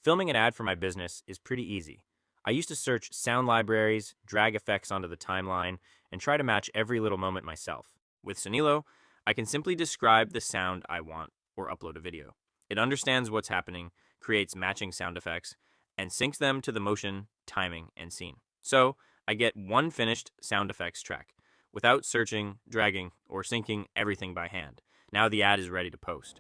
Filming an ad for my business is pretty easy. I used to search sound libraries, drag effects onto the timeline, and try to match every little moment myself. With Sonilo, I can simply describe the sound I want or upload a video. It understands what's happening, creates matching sound effects, and syncs them to the motion, timing, and scene. So I get one finished sound effects track without searching, dragging, or syncing everything by hand. Now the ad is ready to post.